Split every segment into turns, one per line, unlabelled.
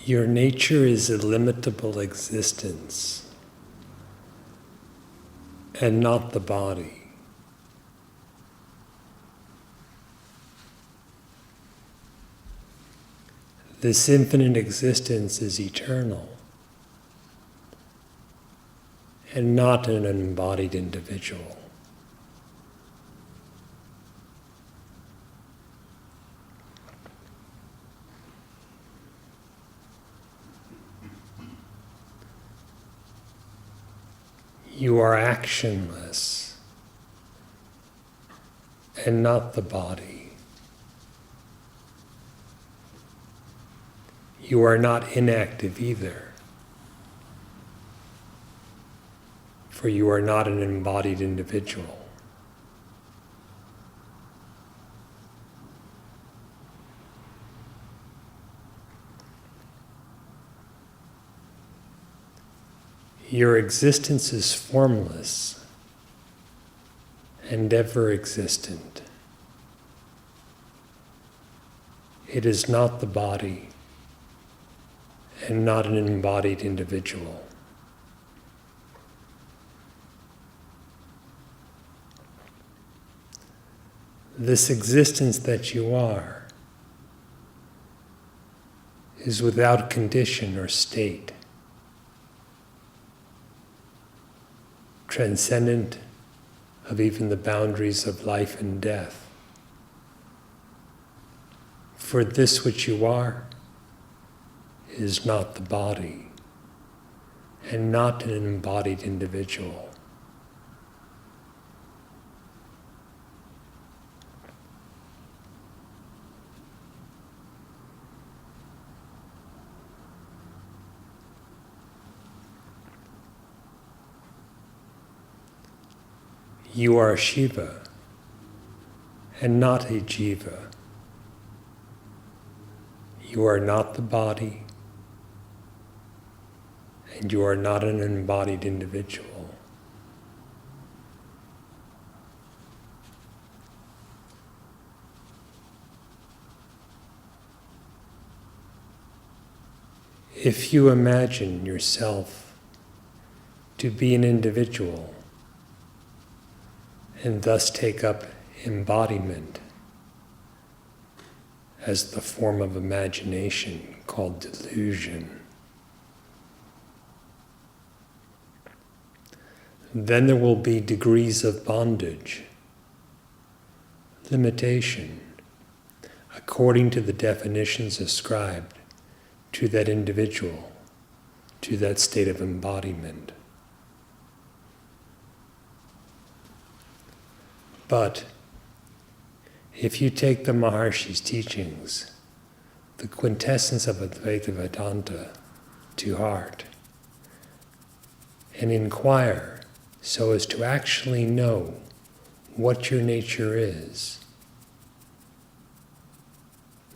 Your nature is illimitable existence and not the body. This infinite existence is eternal and not an embodied individual. You are actionless and not the body. You are not inactive either, for you are not an embodied individual. Your existence is formless and ever existent. It is not the body and not an embodied individual. This existence that you are is without condition or state, transcendent of even the boundaries of life and death. For this which you are is not the body and not an embodied individual. You are Shiva and not a Jiva. You are not the body and you are not an embodied individual. If you imagine yourself to be an individual and thus take up embodiment as the form of imagination called delusion, then there will be degrees of bondage, limitation, according to the definitions ascribed to that individual, to that state of embodiment. But if you take the Maharshi's teachings, the quintessence of Advaita Vedanta, to heart, and inquire so as to actually know what your nature is,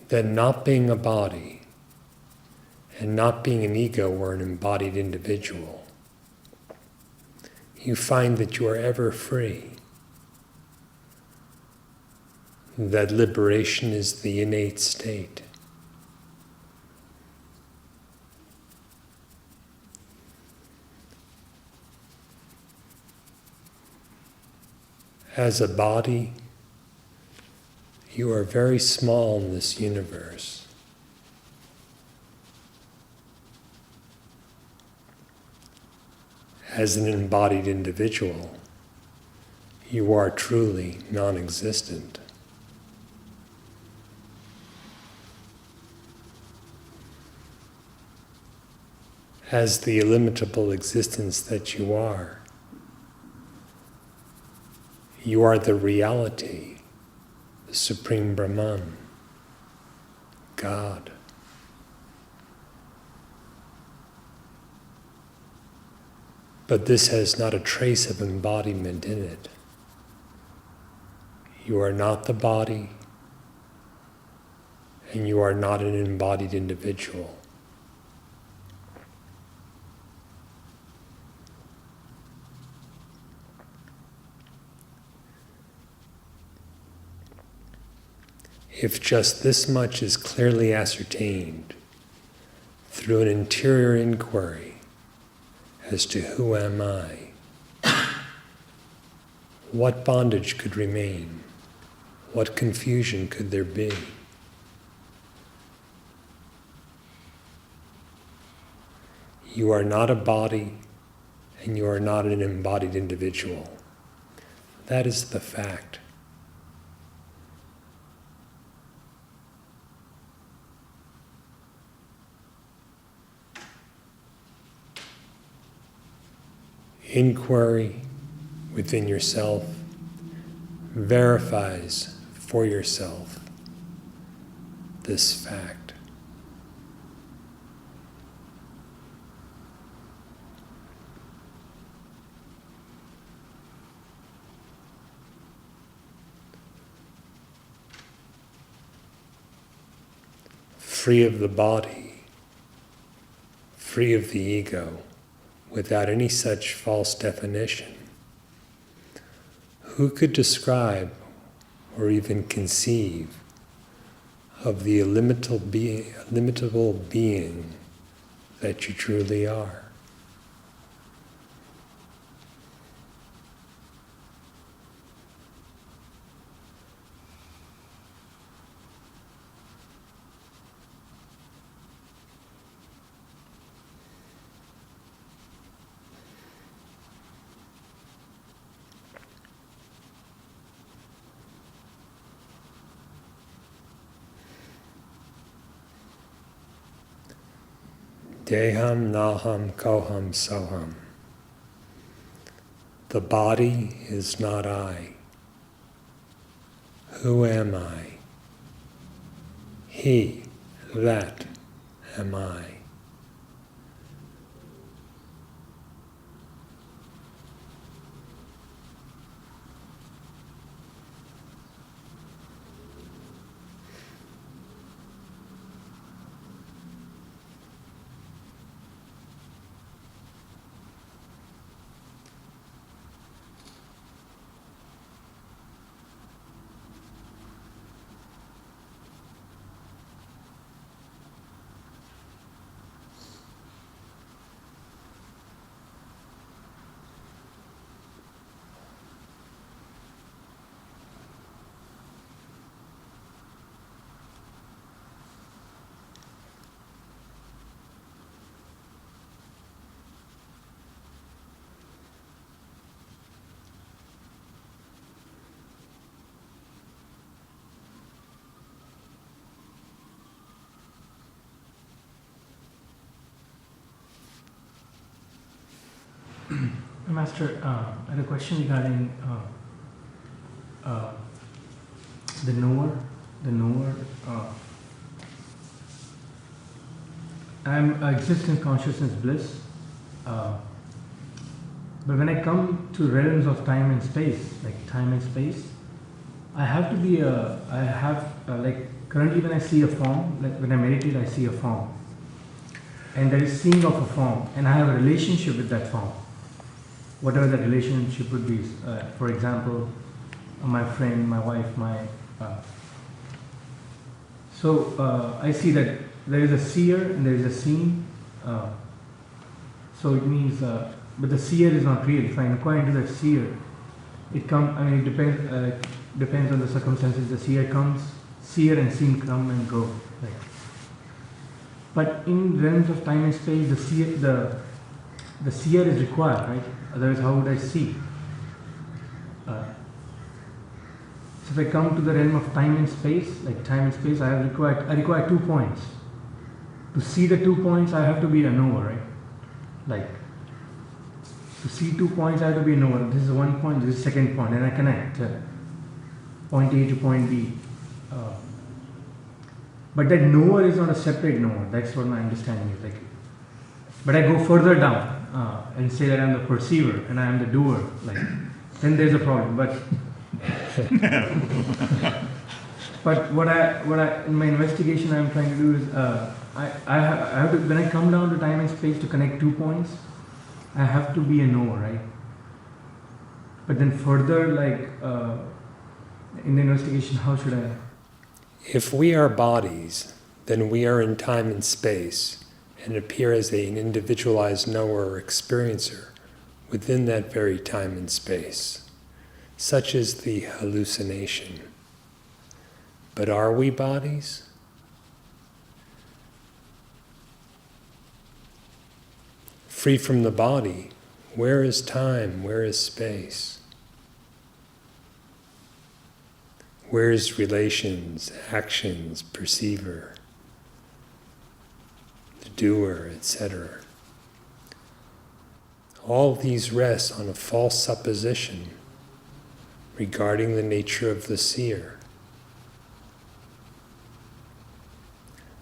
then not being a body and not being an ego or an embodied individual, you find that you are ever free. That liberation is the innate state. As a body, you are very small in this universe. As an embodied individual, you are truly non-existent. As the illimitable existence that you are the reality, the Supreme Brahman, God. But this has not a trace of embodiment in it. You are not the body, and you are not an embodied individual. If just this much is clearly ascertained through an interior inquiry as to who am I, what bondage could remain, what confusion could there be? You are not a body, and you are not an embodied individual. That is the fact. Inquiry within yourself verifies for yourself this fact. Free of the body, free of the ego, without any such false definition. Who could describe or even conceive of the illimitable being that you truly are? Deham naham koham soham. The body is not I. Who am I? He, that am I.
Master, I had a question regarding the knower. I'm existence, consciousness, bliss. But when I come to realms of time and space, like time and space, I have to be like currently when I see a form, like when I meditate, I see a form. And there is seeing of a form, and I have a relationship with that form. Whatever that relationship would be, for example, my friend, my wife, So I see that there is a seer and there is a seen. So it means, but the seer is not real. If I inquire into the seer, it depends on the circumstances. The seer comes, seer and seen come and go. Right? But in realms of time and space, the seer is required, right? Otherwise, how would I see? So if I come to the realm of time and space, like time and space, I require 2 points. To see the 2 points, I have to be a knower, right? Like, to see 2 points, I have to be a knower. This is 1 point, this is second point, and I connect point A to point B. But that knower is not a separate knower. That's what my understanding is. Like, but I go further down and say that I'm the perceiver and I am the doer. Like, then there's a problem. But what I in my investigation I'm trying to do is I have to, when I come down to time and space to connect 2 points, I have to be a knower, right? But then further, like in the investigation, how should I?
If we are bodies, then we are in time and space, and appear as an individualized knower or experiencer within that very time and space. Such is the hallucination. But are we bodies? Free from the body, where is time? Where is space? Where is relations, actions, perceiver, the doer, etc.? All these rest on a false supposition regarding the nature of the seer.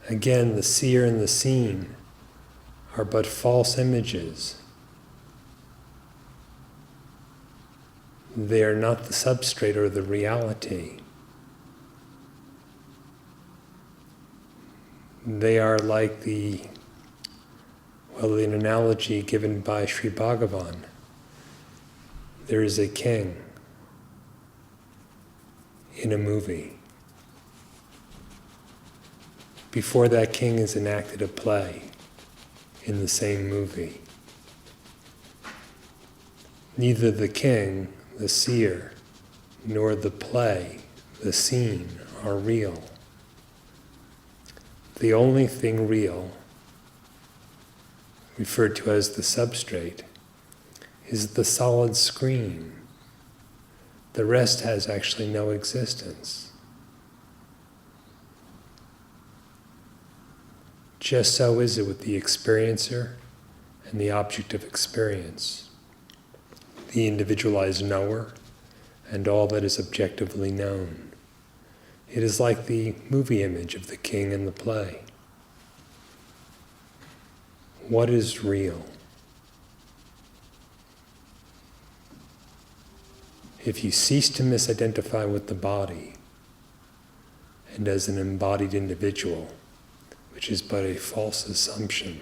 Again, the seer and the seen are but false images. They are not the substrate or the reality. They are like an analogy given by Sri Bhagavan. There is a king in a movie. Before that king is enacted a play in the same movie. Neither the king, the seer, nor the play, the scene, are real. The only thing real, referred to as the substrate, is the solid screen. The rest has actually no existence. Just so is it with the experiencer and the object of experience, the individualized knower and all that is objectively known. It is like the movie image of the king in the play. What is real? If you cease to misidentify with the body and as an embodied individual, which is but a false assumption,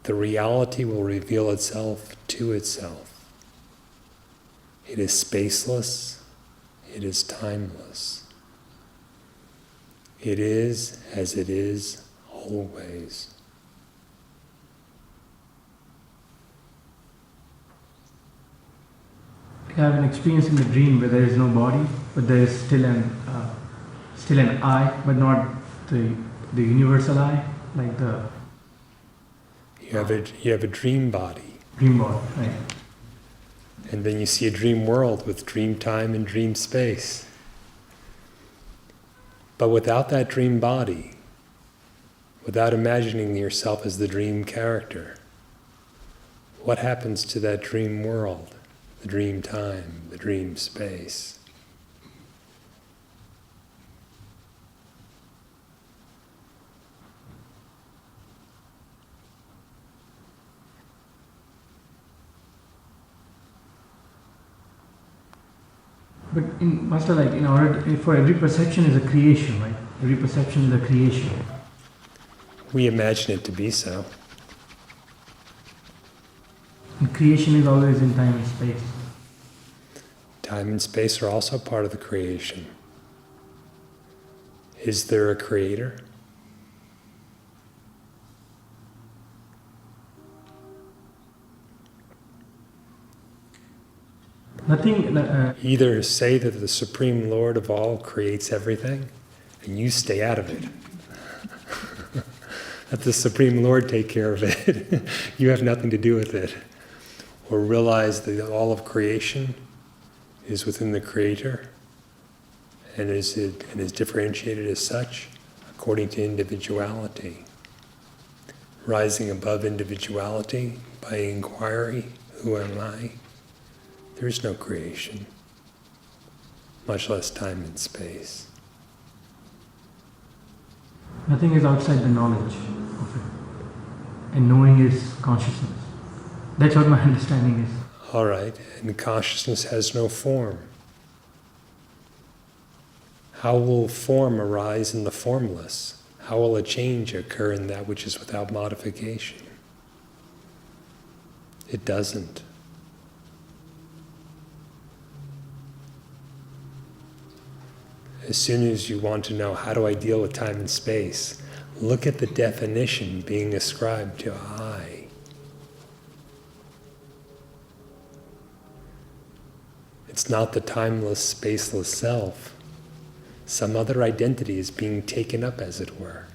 the reality will reveal itself to itself. It is spaceless. It is timeless. It is as it is always.
I have an experience in the dream where there is no body, but there is still an I, but not the universal I, like the.
You have a dream body.
Dream body, right.
And then you see a dream world with dream time and dream space. But without that dream body, without imagining yourself as the dream character, what happens to that dream world, the dream time, the dream space?
But in Master, like in order for every perception is a creation, right? Every perception is a creation.
We imagine it to be so.
And creation is always in time and space.
Time and space are also part of the creation. Is there a creator?
Nothing.
Either say that the Supreme Lord of all creates everything, and you stay out of it. Let the Supreme Lord take care of it. You have nothing to do with it. Or realize that all of creation is within the Creator, and is differentiated as such according to individuality. Rising above individuality by inquiry, who am I? There is no creation, much less time and space.
Nothing is outside the knowledge of it. And knowing is consciousness. That's what my understanding is.
All right, and consciousness has no form. How will form arise in the formless? How will a change occur in that which is without modification? It doesn't. As soon as you want to know, how do I deal with time and space? Look at the definition being ascribed to I. It's not the timeless, spaceless self. Some other identity is being taken up, as it were.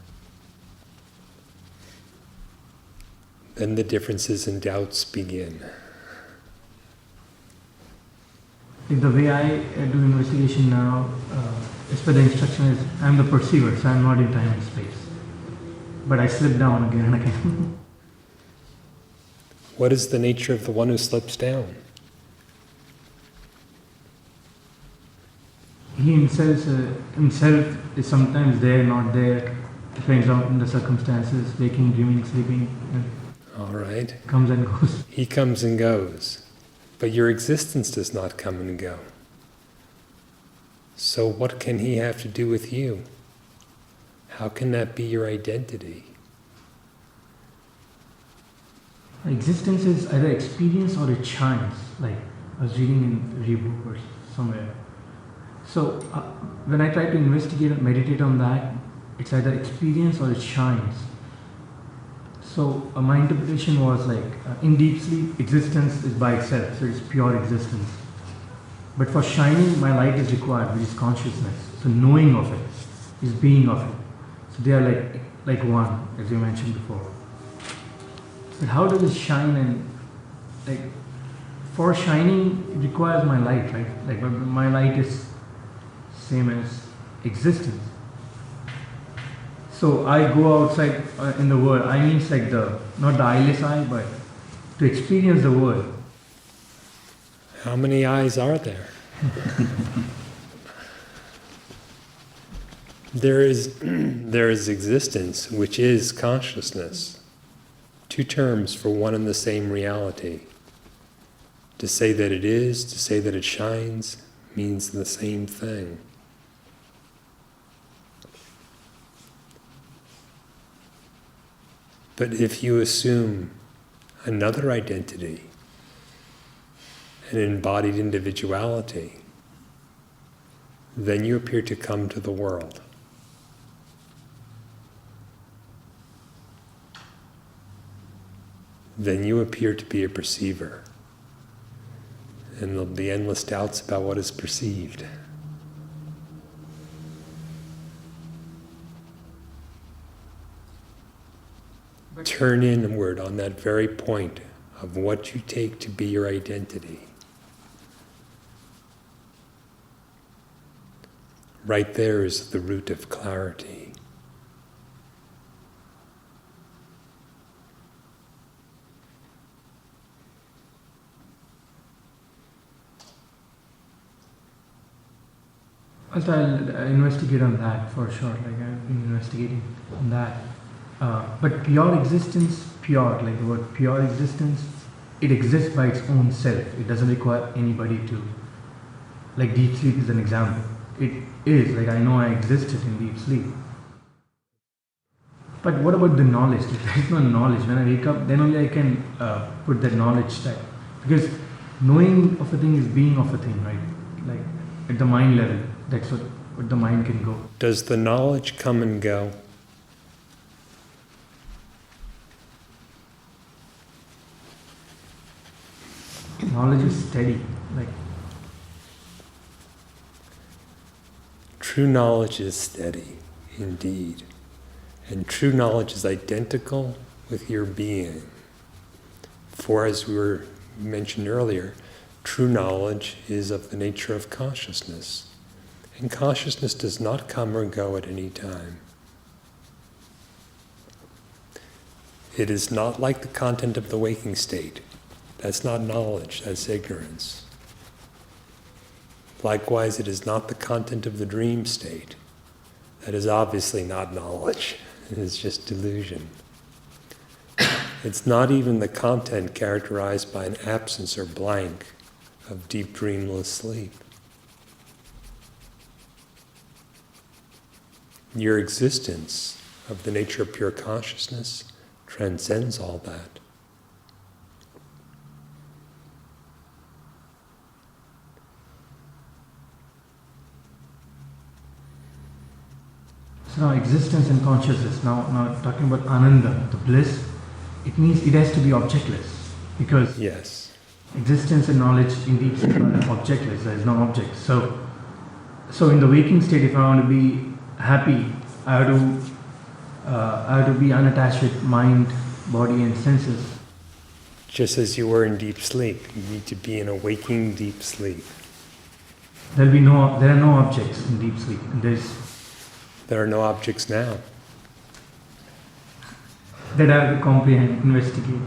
Then the differences and doubts begin.
The way I do investigation now, as per the instruction is, I'm the perceiver, so I'm not in time and space. But I slip down again and again.
What is the nature of the one who slips down?
He himself is sometimes there, not there, depends on the circumstances, waking, dreaming, sleeping.
All right.
Comes and goes.
He comes and goes, but your existence does not come and go. So what can he have to do with you? How can that be your identity?
Existence is either experience or it shines. Like I was reading in Ribhu or somewhere. So when I try to investigate and meditate on that, it's either experience or it shines. So my interpretation was like, in deep sleep, existence is by itself, so it's pure existence. But for shining, my light is required, which is consciousness. So knowing of it is being of it. So they are like one, as you mentioned before. But how does it shine? And like for shining, it requires my light, right? Like my light is same as existence. So I go outside in the world. I mean, it's like not the eyeless eye, but to experience the world.
How many eyes are there? There is existence, which is consciousness. Two terms for one and the same reality. To say that it is, to say that it shines, means the same thing. But if you assume another identity, an embodied individuality, then you appear to come to the world. Then you appear to be a perceiver. And there'll be endless doubts about what is perceived. Turn inward on that very point of what you take to be your identity. Right there is the root of clarity.
Also, I'll investigate on that for sure. Like I've been investigating on that. But pure existence, like the word pure existence, it exists by its own self. It doesn't require anybody to. Like deep sleep is an example. It is, like I know I existed in deep sleep. But what about the knowledge? If there is no knowledge, when I wake up, then only I can put that knowledge type. Because knowing of a thing is being of a thing, right? Like at the mind level, that's what the mind can go.
Does the knowledge come and go?
Knowledge is steady, like
true knowledge is steady, indeed. And true knowledge is identical with your being. For as we were mentioned earlier, true knowledge is of the nature of consciousness. And consciousness does not come or go at any time. It is not like the content of the waking state. That's not knowledge, that's ignorance. Likewise, it is not the content of the dream state. That is obviously not knowledge. It is just delusion. It's not even the content characterized by an absence or blank of deep dreamless sleep. Your existence of the nature of pure consciousness transcends all that.
So now existence and consciousness, now talking about Ananda, the bliss, it means it has to be objectless. Because
Yes.
existence and knowledge in deep sleep are objectless, there is no object. So in the waking state, if I want to be happy, I have to be unattached with mind, body and senses.
Just as you were in deep sleep, you need to be in a waking deep sleep.
There are no objects in deep sleep. And
There are no objects now.
that I have to comprehend, investigate.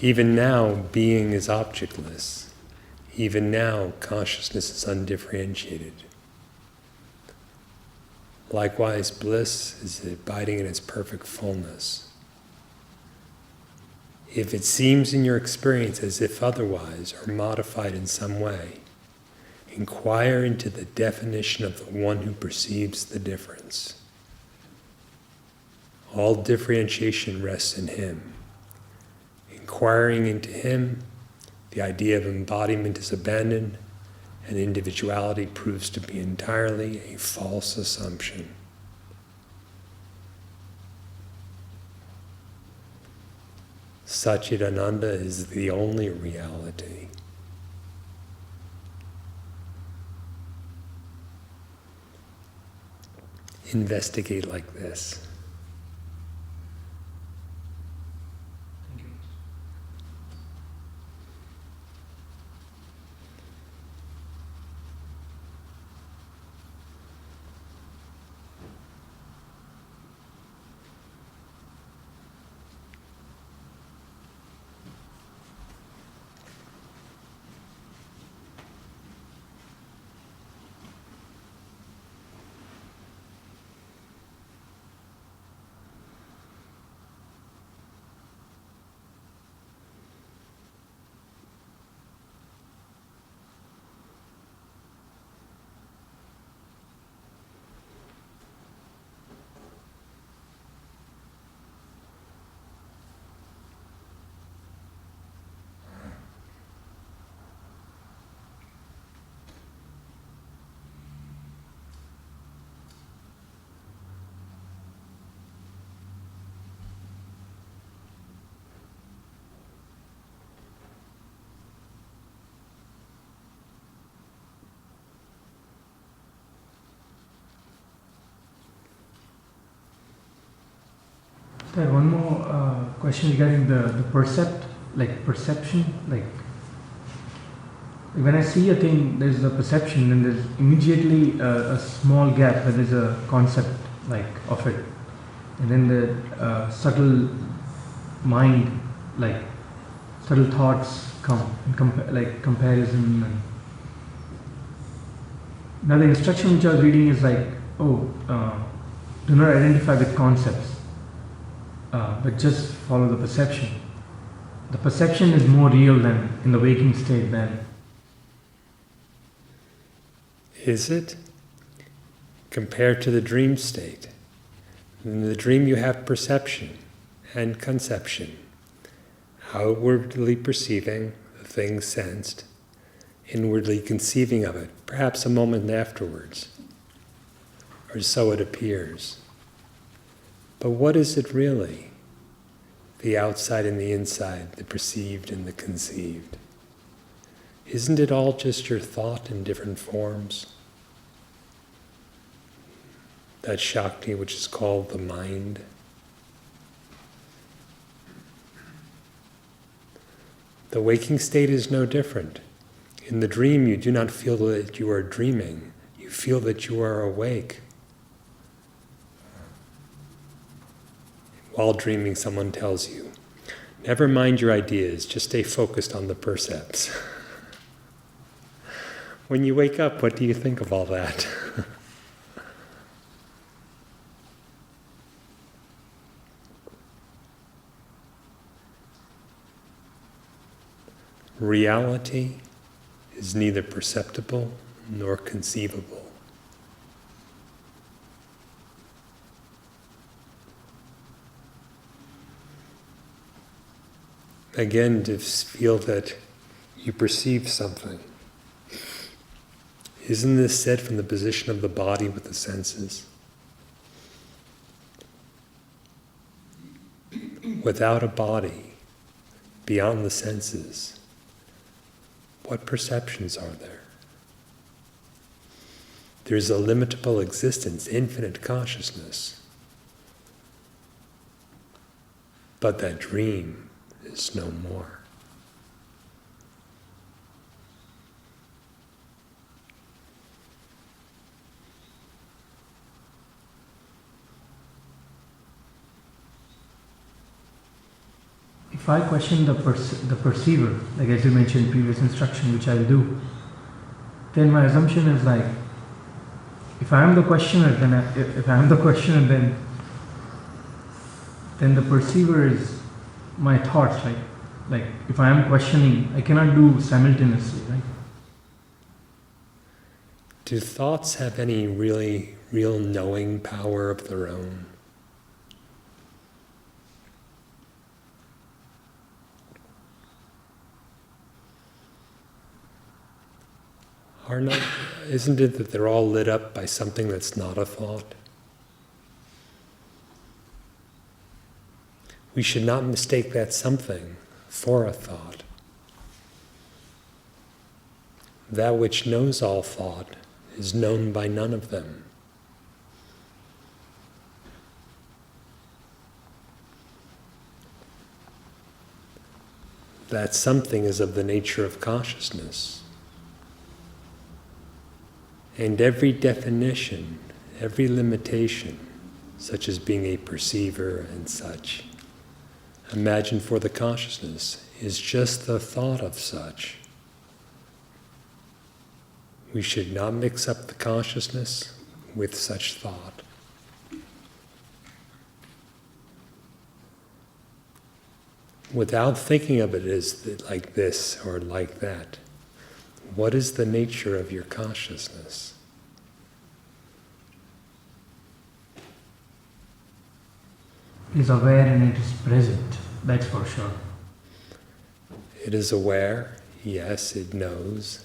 Even now, being is objectless. Even now, consciousness is undifferentiated. Likewise, bliss is abiding in its perfect fullness. If it seems in your experience as if otherwise or modified in some way, inquire into the definition of the one who perceives the difference. All differentiation rests in him. Inquiring into him, the idea of embodiment is abandoned, and individuality proves to be entirely a false assumption. Satchidananda is the only reality. Investigate like this.
I have one more question regarding the perception. Like when I see a thing, there's a perception, and there's immediately a small gap where there's a concept of it, and then the subtle mind, subtle thoughts come, and comparison. And now the instruction which I was reading is do not identify with concepts. But just follow the perception. The perception is more real than in the waking state than.
Is it? Compared to the dream state. In the dream you have perception and conception. Outwardly perceiving the thing sensed, inwardly conceiving of it, perhaps a moment afterwards. Or so it appears. But what is it really? The outside and the inside, the perceived and the conceived. Isn't it all just your thought in different forms? That Shakti which is called the mind. The waking state is no different. In the dream you do not feel that you are dreaming, you feel that you are awake. While dreaming, someone tells you, never mind your ideas, just stay focused on the percepts. When you wake up, what do you think of all that? Reality is neither perceptible nor conceivable. Again, to feel that you perceive something. Isn't this said from the position of the body with the senses? Without a body, beyond the senses, what perceptions are there? There's illimitable existence, infinite consciousness. But that dream is no more.
If I question the perceiver, like as you mentioned in previous instruction, which I'll do, then my assumption is like, if I am the questioner, if I am the questioner, then the perceiver is my thoughts, right? Like if I am questioning, I cannot do simultaneously, right?
Do thoughts have any real knowing power of their own? Isn't it that they're all lit up by something that's not a thought? We should not mistake that something for a thought. That which knows all thought is known by none of them. That something is of the nature of consciousness. And every definition, every limitation, such as being a perceiver and such, imagined for the consciousness, is just the thought of such. We should not mix up the consciousness with such thought. Without thinking of it as like this or like that, what is the nature of your consciousness?
It is aware and it is present, that's for sure.
It is aware, yes, it knows,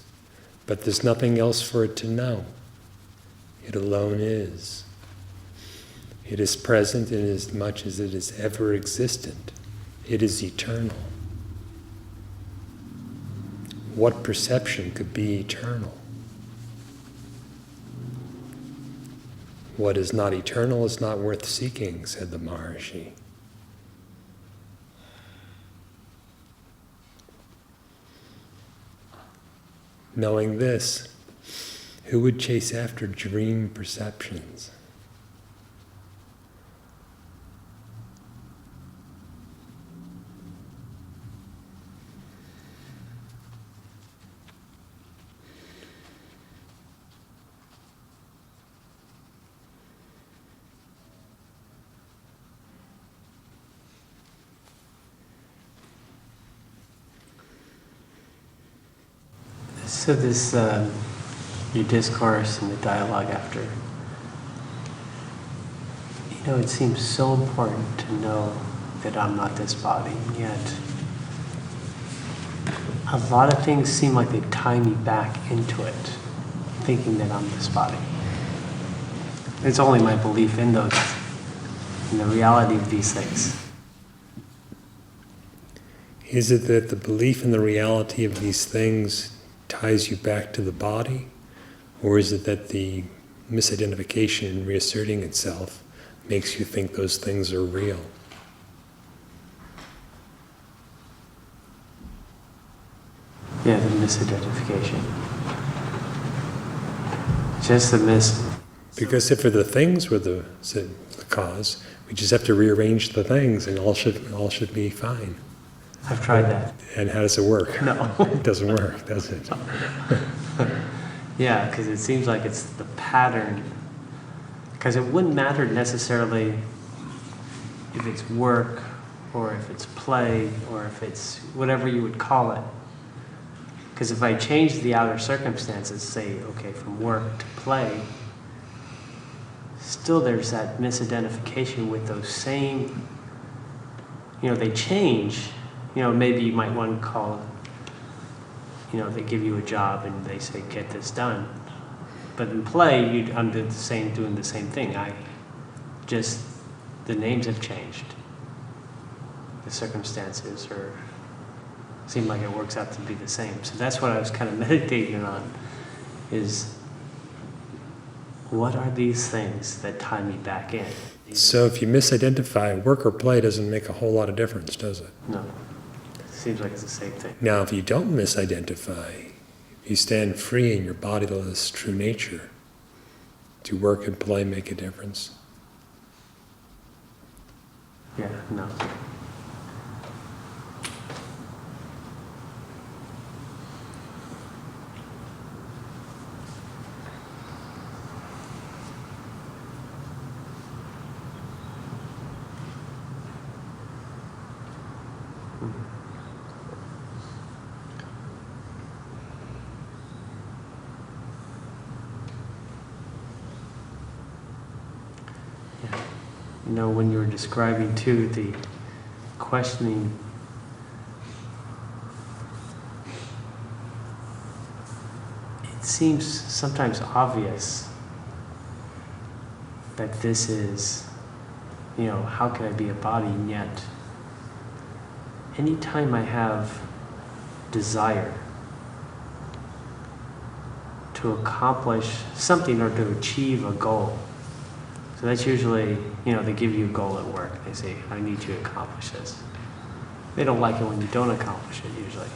but there's nothing else for it to know. It alone is. It is present in as much as it is ever existent. It is eternal. What perception could be eternal? What is not eternal is not worth seeking, said the Maharishi. Knowing this, who would chase after dream perceptions?
So this, your discourse and the dialogue after, it seems so important to know that I'm not this body, and yet a lot of things seem like they tie me back into it, thinking that I'm this body. It's only my belief in the reality of these things.
Is it that the belief in the reality of these things ties you back to the body? Or is it that the misidentification reasserting itself makes you think those things are real?
Yeah, the misidentification. Just the
Because if the things were the cause, we just have to rearrange the things and all should be fine.
I've tried that.
And how does it work?
No.
It doesn't work, does it?
Yeah, because it seems like it's the pattern. Because it wouldn't matter necessarily if it's work or if it's play or if it's whatever you would call it. Because if I change the outer circumstances, say, okay, from work to play, still there's that misidentification with those same, they change. Maybe you might want to call, they give you a job and they say, get this done. But in play, I'm doing the same thing. The names have changed. The circumstances seem like it works out to be the same. So that's what I was kind of meditating on, is what are these things that tie me back in?
So if you misidentify, work or play doesn't make a whole lot of difference, does it?
No. It seems like it's the same thing.
Now, if you don't misidentify, you stand free in your bodiless true nature. Do work and play make a difference?
Yeah, no. You know, when you were describing too the questioning, it seems sometimes obvious that this is, you know, how can I be a body? And yet, anytime I have desire to accomplish something or to achieve a goal, so that's usually, you know, they give you a goal at work. They say, I need you to accomplish this. They don't like it when you don't accomplish it, usually.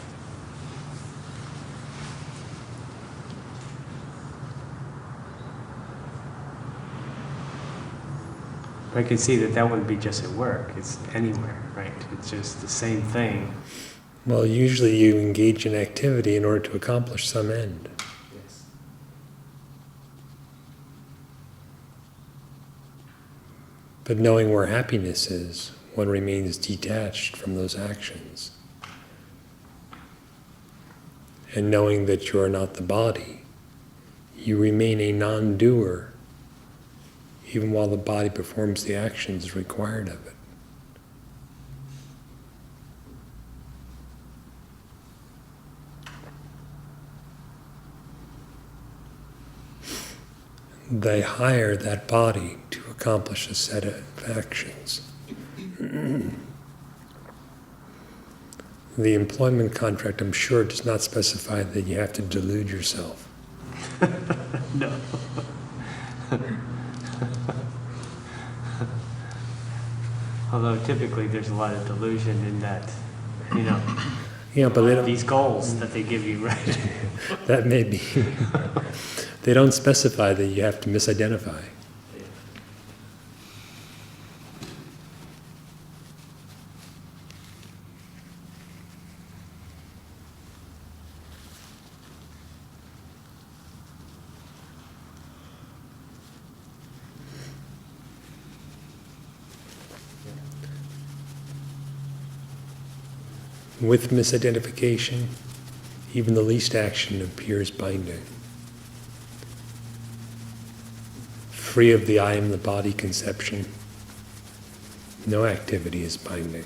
But I can see that wouldn't be just at work. It's anywhere, right? It's just the same thing.
Well, usually you engage in activity in order to accomplish some end.
Yes.
But knowing where happiness is, one remains detached from those actions. And knowing that you are not the body, you remain a non-doer, even while the body performs the actions required of it. They hire that body to accomplish a set of actions. The employment contract, I'm sure, does not specify that you have to delude yourself.
No. Although typically there's a lot of delusion in that, you know,
Yeah, but they don't,
these goals that they give you, right?
that may be. They don't specify that you have to misidentify. With misidentification, even the least action appears binding. Free of the I am the body conception, no activity is binding.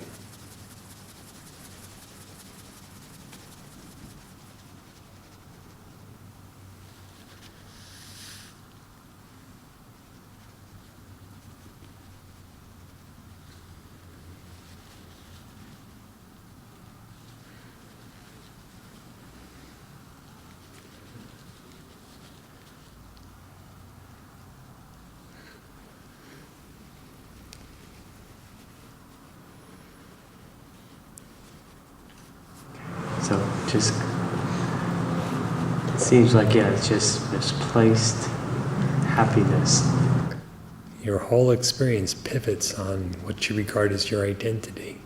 So just, it seems like, yeah, it's just misplaced happiness.
Your whole experience pivots on what you regard as your identity.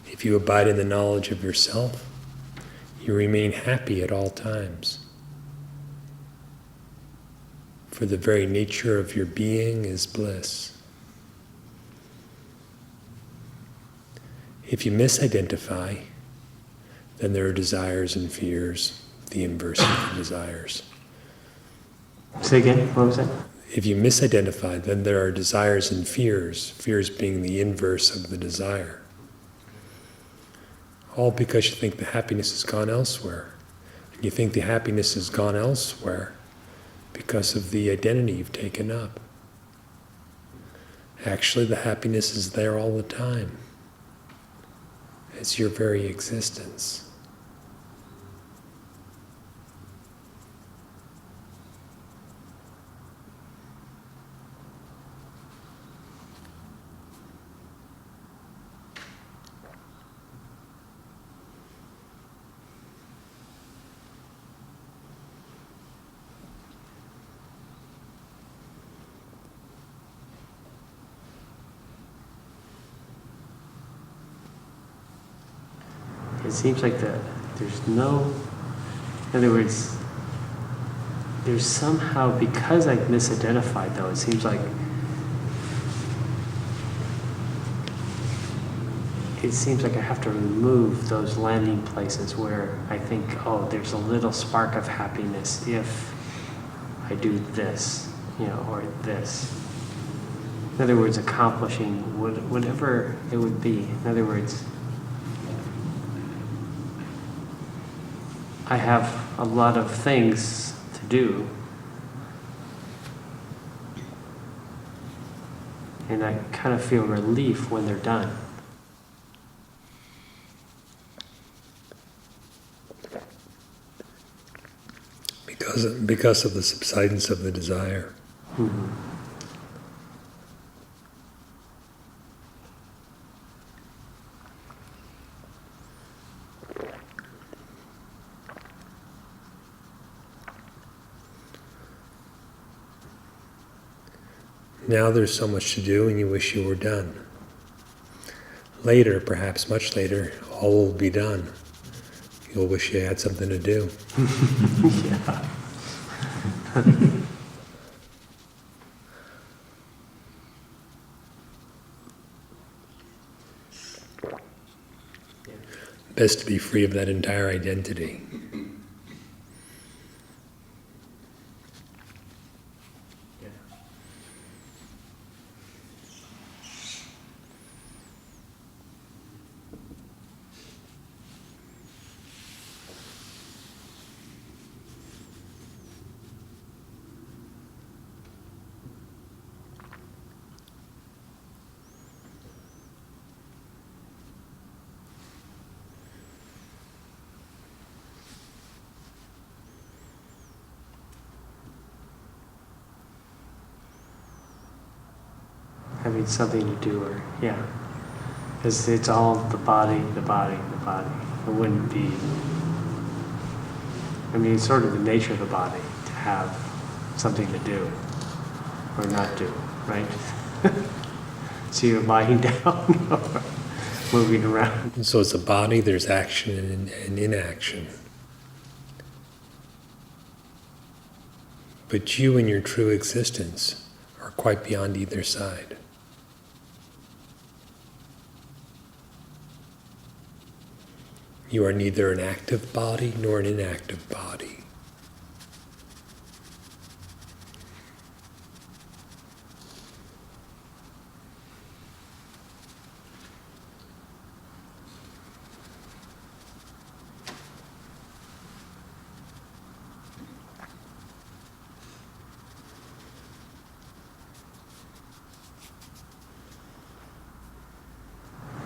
If you abide in the knowledge of yourself, you remain happy at all times. For the very nature of your being is bliss. If you misidentify, then there are desires and fears, the inverse of the desires.
Say again, what was that?
If you misidentify, then there are desires and fears, fears being the inverse of the desire. All because you think the happiness has gone elsewhere. And you think the happiness has gone elsewhere because of the identity you've taken up. Actually, the happiness is there all the time. It's your very existence.
It seems like there's no, in other words, there's somehow, because I've misidentified though, it seems like I have to remove those landing places where I think, oh, there's a little spark of happiness if I do this, or this. In other words, accomplishing whatever it would be. In other words, I have a lot of things to do, and I kind of feel relief when they're done.
Because of the subsidence of the desire.
Mm-hmm.
Now there's so much to do and you wish you were done. Later, perhaps much later, all will be done. You'll wish you had something to do.
Yeah.
Best to be free of that entire identity.
Having something to do, or because it's all the body. It wouldn't be. I mean, it's sort of the nature of the body to have something to do or not do, right? So you're lying down or moving around.
And so as a body, there's action and inaction. But you and your true existence are quite beyond either side. You are neither an active body nor an inactive body.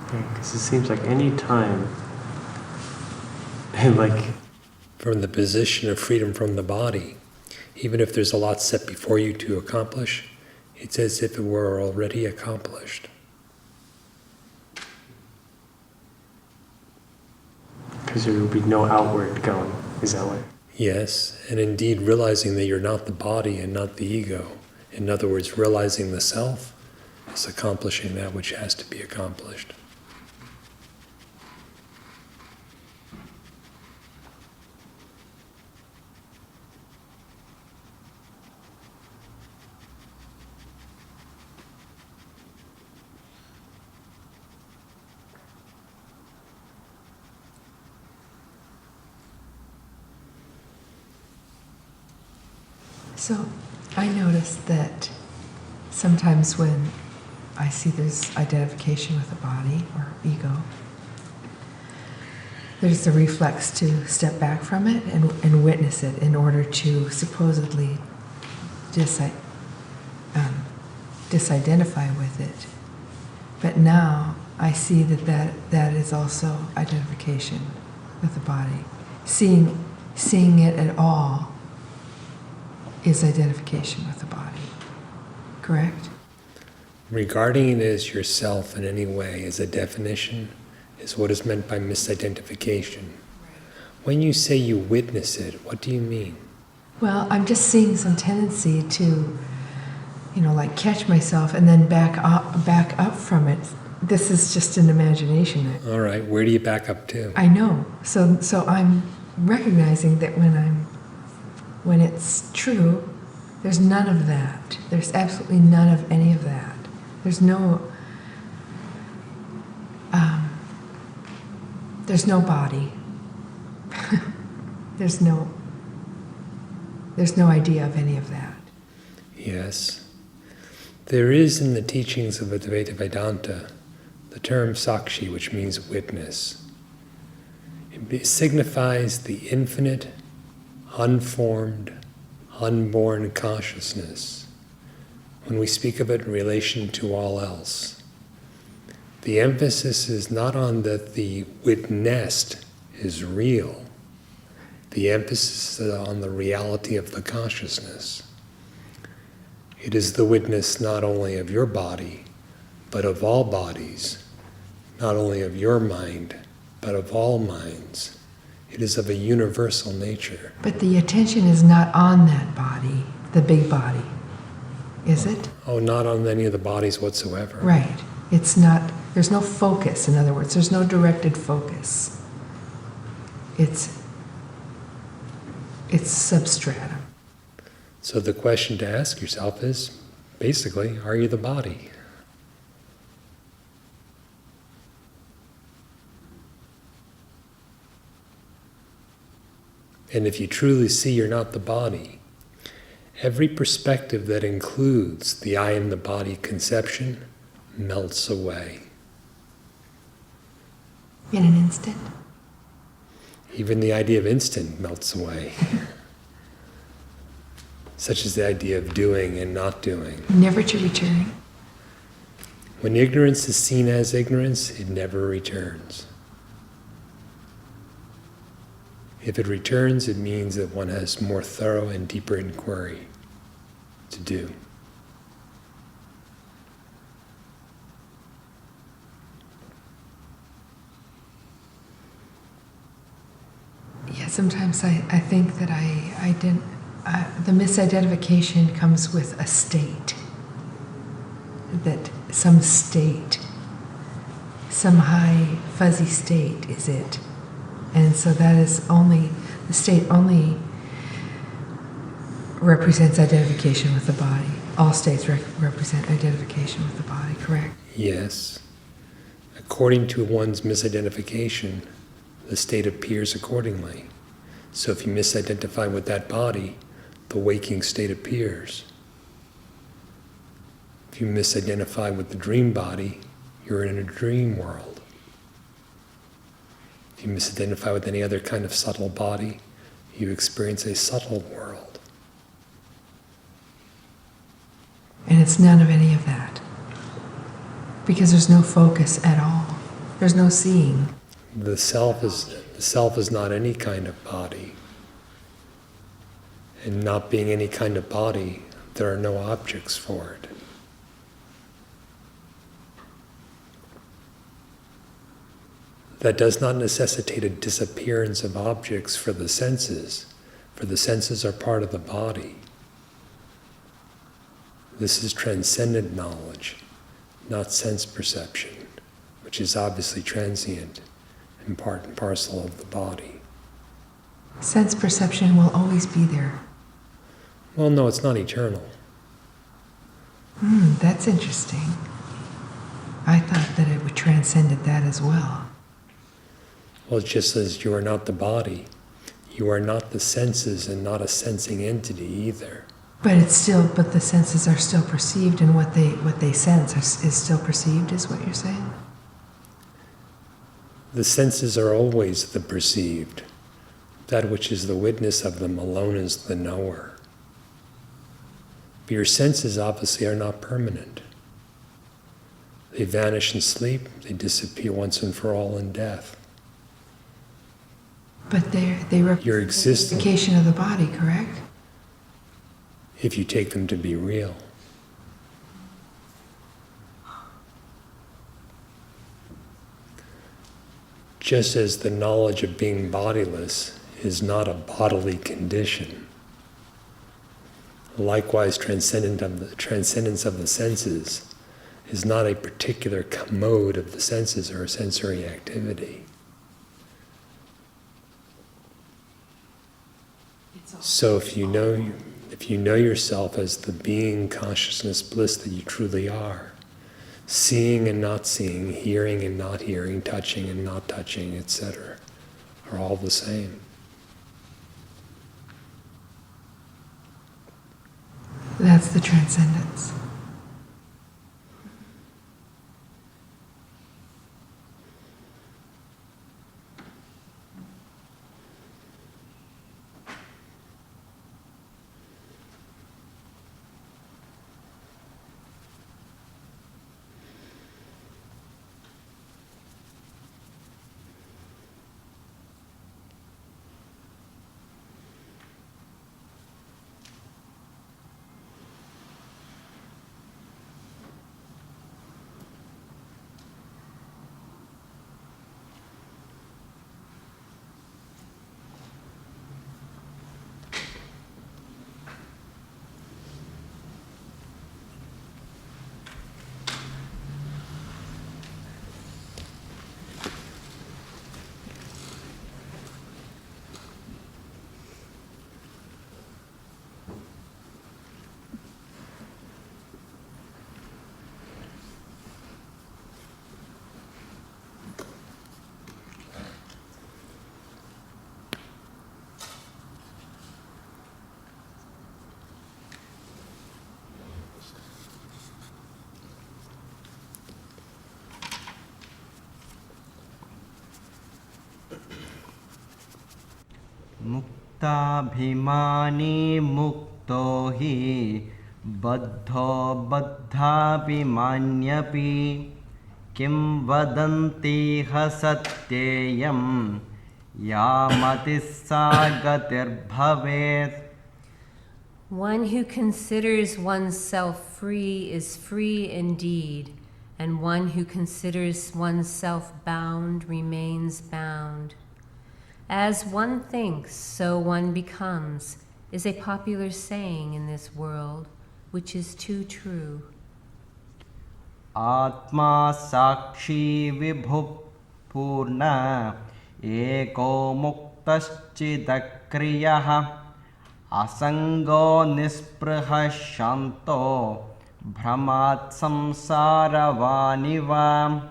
Because it seems like any time, like
from the position of freedom from the body, even if there's a lot set before you to accomplish, it's as if it were already accomplished.
because there will be no outward going. Is that what?
Yes, and indeed realizing that you're not the body and not the ego. In other words, realizing the self is accomplishing that which has to be accomplished.
So I noticed that sometimes when I see this identification with the body or ego, there's the reflex to step back from it and witness it in order to supposedly disidentify with it. But now I see that is also identification with the body. Seeing it at all is identification with the body. Correct?
Regarding it as yourself in any way as a definition is what is meant by misidentification. When you say you witness it, what do you mean?
Well, I'm just seeing some tendency to, like catch myself and then back up from it. This is just an imagination.
All right, where do you back up to?
I know. So I'm recognizing that when it's true, there's none of that. There's absolutely none of any of that. There's no body. there's no idea of any of that.
Yes. There is in the teachings of Advaita Vedanta the term sakshi, which means witness. It signifies the infinite, unformed, unborn consciousness when we speak of it in relation to all else. The emphasis is not on that the witnessed is real. The emphasis is on the reality of the consciousness. It is the witness not only of your body, but of all bodies, not only of your mind, but of all minds. It is of a universal nature.
But the attention is not on that body, the big body, is it?
Oh, not on any of the bodies whatsoever.
Right. It's not, there's no focus, in other words, there's no directed focus. It's substratum.
So the question to ask yourself is, basically, are you the body? And if you truly see you're not the body, every perspective that includes the I am the body conception melts away.
In an instant?
Even the idea of instant melts away. Such as the idea of doing and not doing.
Never to return.
When ignorance is seen as ignorance, it never returns. If it returns, it means that one has more thorough and deeper inquiry to do.
Yeah, sometimes I think that the misidentification comes with a state. That some state, some high fuzzy state is it. And so that is only, the state only represents identification with the body. All states represent identification with the body, correct?
Yes. According to one's misidentification, the state appears accordingly. So if you misidentify with that body, the waking state appears. If you misidentify with the dream body, you're in a dream world. If you misidentify with any other kind of subtle body, you experience a subtle world.
And it's none of any of that. Because there's no focus at all. There's no seeing.
The self is not any kind of body. And not being any kind of body, there are no objects for it. That does not necessitate a disappearance of objects for the senses are part of the body. This is transcendent knowledge, not sense perception, which is obviously transient and part and parcel of the body.
Sense perception will always be there.
Well, no, it's not eternal.
That's interesting. I thought that it would transcended that as well.
Well, just as you are not the body, you are not the senses and not a sensing entity either.
But the senses are still perceived, and what they sense is still perceived, is what you're saying?
The senses are always the perceived. That which is the witness of them alone is the knower. But your senses obviously are not permanent. They vanish in sleep, they disappear once and for all in death.
But they represent
Your
the
existence,
identification of the body, correct?
if you take them to be real. Just as the knowledge of being bodiless is not a bodily condition, likewise transcendence of the senses is not a particular mode of the senses or a sensory activity. So if you know yourself as the being, consciousness, bliss that you truly are, seeing and not seeing, hearing and not hearing, touching and not touching, etc., are all the same.
That's the transcendence.
मुक्ताभिमानी मुक्तो हि बद्धो बद्धाभिमान्यपि किं वदन्ति ह सत्येयं यामतिः सा गतिर्भवेत्.
One who considers oneself free is free indeed, and one who considers oneself bound remains bound. As one thinks, so one becomes, is a popular saying in this world, which is too true.
Atma sakshi vibhu purna eko muktaschidakriyaha asango nispraha shanto bhramat samsaravaniva.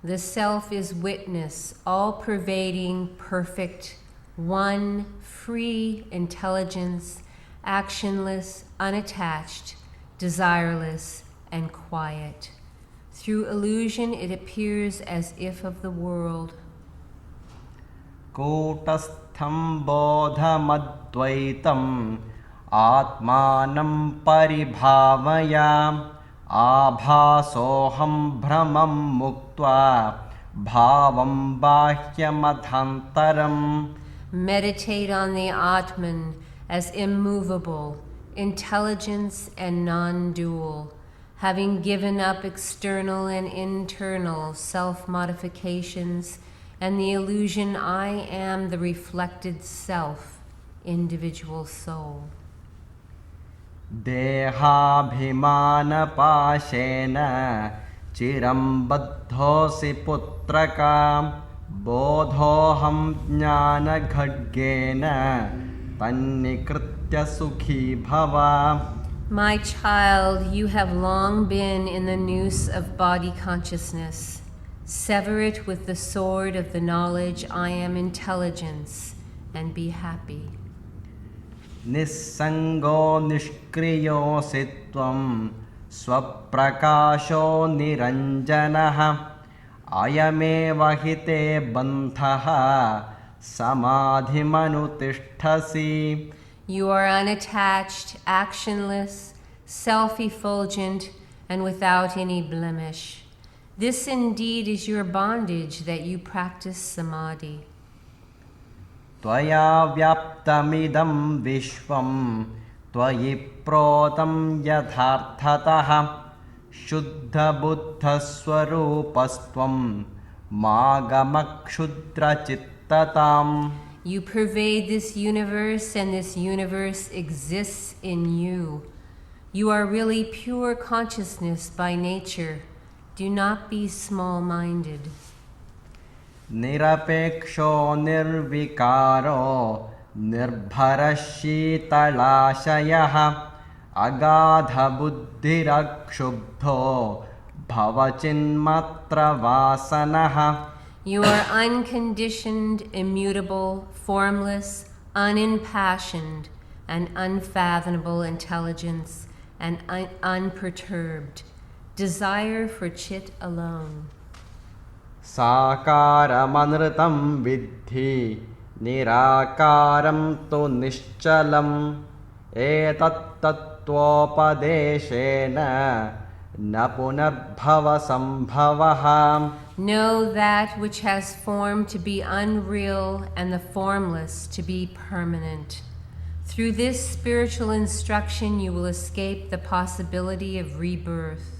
The self is witness, all-pervading, perfect, one, free intelligence, actionless, unattached, desireless, and quiet. Through illusion, it appears as if of the world.
Kutastham bodhamadvaitam atmanam paribhavaya abhasoham bhramam muktva bhavam bahyamadhantaram.
Meditate on the Atman as immovable, intelligence and non-dual, having given up external and internal self-modifications and the illusion I am the reflected self, individual soul.
Dehabhimana pashena chiram baddhosi putraka bodhoham jnana khadgena tannikritya sukhi bhava.
My child, you have long been in the noose of body consciousness. Sever it with the sword of the knowledge I am intelligence, and be happy.
Nissango nishkriyo sitvam swaprakasho niranjanaha ayameva hite bandhaha samadhimanutishthasi.
You are unattached, actionless, self-effulgent, and without any blemish. This indeed is your bondage that you practice samadhi.
Tvaya vyaptamidam vishvam tvayi protam yatharthataha shuddha buddha swarupastvam magamakshudra chittatam.
You pervade this universe, and this universe exists in you. You are really pure consciousness by nature. Do not be small-minded.
Nirapeksho nirvikaro nirbharashitalashayaha agadha buddhirakshubdho bhavachinmatra vasanaha.
You are unconditioned, immutable, formless, unimpassioned, and unfathomable intelligence, and unperturbed. Desire for chit alone.
Sakaramanatam vidhi nirakaram tu nishchalam etat tattvopadeshena na punarbhava sambhavaha.
Know that which has form to be unreal and the formless to be permanent. Through this spiritual instruction, you will escape the possibility of rebirth.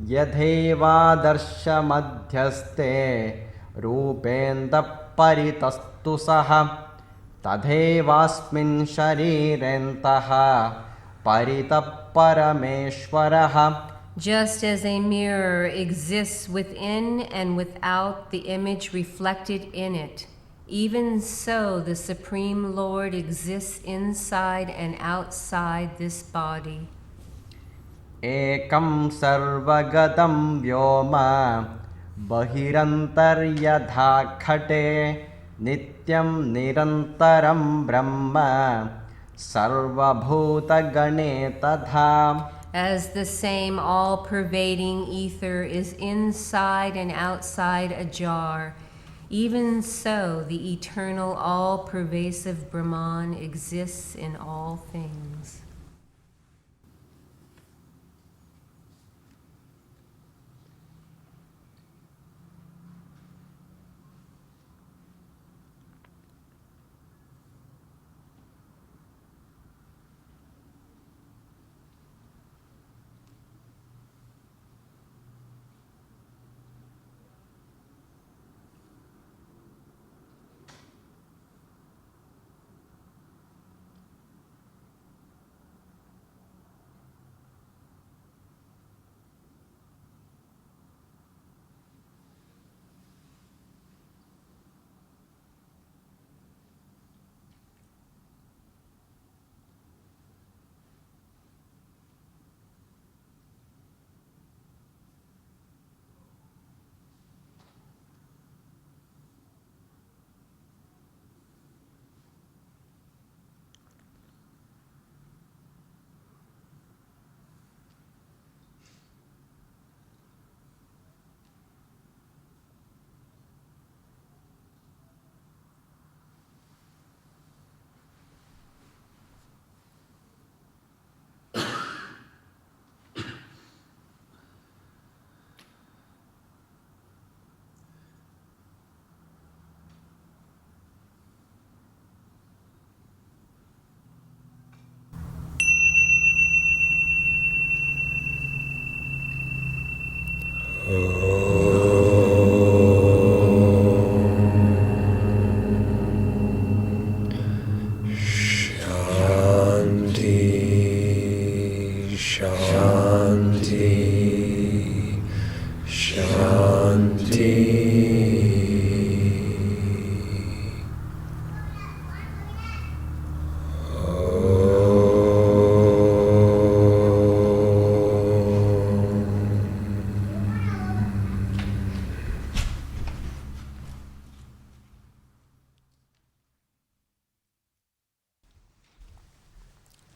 Yadheva darsha madhyaste rupenda paritastu saha tadhevasmin sharirentaha paritaparameshwaraha.
Just as a mirror exists within and without the image reflected in it, even so the Supreme Lord exists inside and outside this body.
Ekam sarvagatam vyoma bahirantaryadha khate nityam nirantaram brahma sarvabhuta gane tadha.
As the same all-pervading ether is inside and outside a jar, even so the eternal all-pervasive Brahman exists in all things.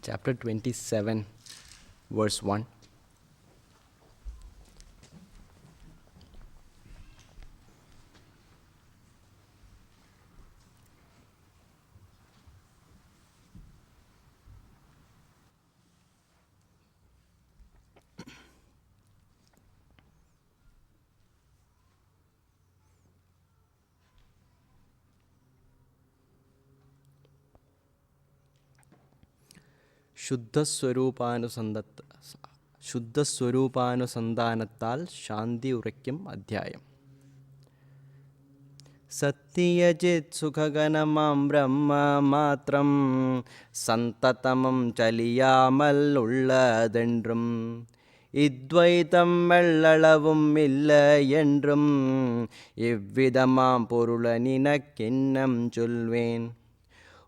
Chapter 27, verse 1. சுத்தஸ்வரூபானுசந்தானத்தால் சாந்தி உரைக்கும் அத்தியாயம். சத்தியஜித் சுககனமாம் பிரம்ம மாத்திரம் சந்ததமம் சலியாமல் உள்ளதென்றும் இத்வைதம் எள்ளளவும் இல்லை என்றும் இவ்விதமாம் பொருளனினக்கென்னம் சொல்வேன்.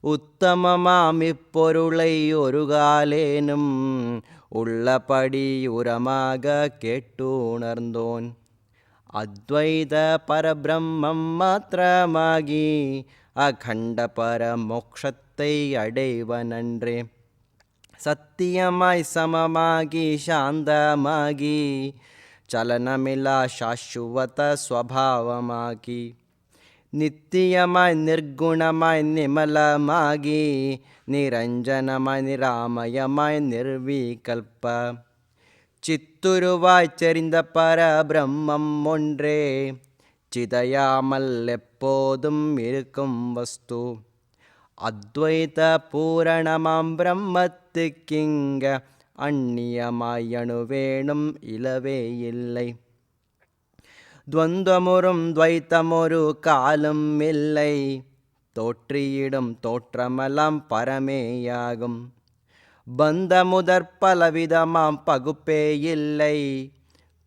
உத்தமமாம் இப்பொருளை ஒரு காலேனும் உள்ளபடி உரமாக கேட்டுணர்ந்தோன். அத்வைத பரபிரம்மம் மாத்திரமாகி அகண்ட பரமோக்ஷத்தை அடைவனன்றே. சத்தியமாய் சமமாகி சாந்தமாகி சலனமில்லா சாஸ்வத ஸ்வபாவமாகி நித்தியமாய் நிர்குணமாய் நிமலமாகி நிரஞ்சனமாய் நிராமயமாய் நிர்விகல்ப சித்துருவாய் செறிந்த பரபிரம்மம் ஒன்றே சிதையாமல் எப்போதும் இருக்கும் வஸ்து. அத்வைத பூரணமாம் பிரம்மத்துக்கிங்க அந்நியமாய் அணுவேணும் இலவே இல்லை. துவந்தமுறும் துவைத்தமொரு காலும் இல்லை. தோற்றியிடும் தோற்றமெல்லாம் பரமேயாகும். பந்த முதற் பலவிதமாம் பகுப்பே இல்லை.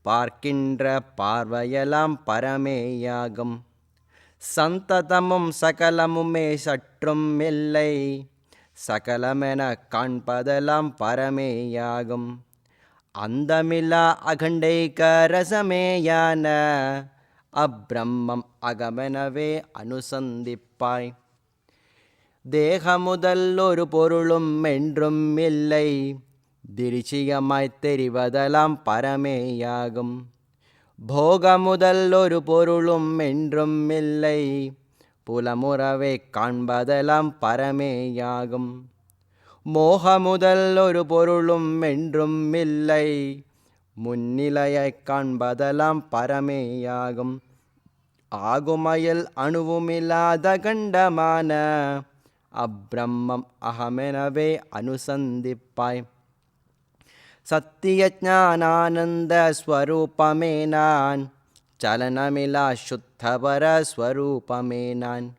பார்க்கின்ற பார்வையெல்லாம் பரமேயாகும். சந்ததமும் சகலமுமே சற்றும் இல்லை. சகலமென காண்பதெல்லாம் பரமேயாகும். அந்தமில்லா அகண்டைக ரசமேயான அப்பிரம்மம் அகமெனவே அனுசந்திப்பாய். தேகமுதல் ஒரு பொருளும் என்றும் இல்லை. திருச்சியமாய் தெரிவதெல்லாம் பரமேயாகும். போகமுதல் ஒரு பொருளும் என்றும் இல்லை. புலமுறவே காண்பதெல்லாம் பரமேயாகும். மோகமுதல் ஒரு பொருளும் என்றும் இல்லை. முன்னிலையைக் காண்பதெல்லாம் பரமேயாகும். ஆகுமயில் அணுவுமில்லாத கண்டமான அப்பிரம்மம் அகமெனவே அனுசந்திப்பாய். சத்திய ஞானானந்த ஸ்வரூபமே நான். சலனமிலா சுத்தபர ஸ்வரூபமே நான்.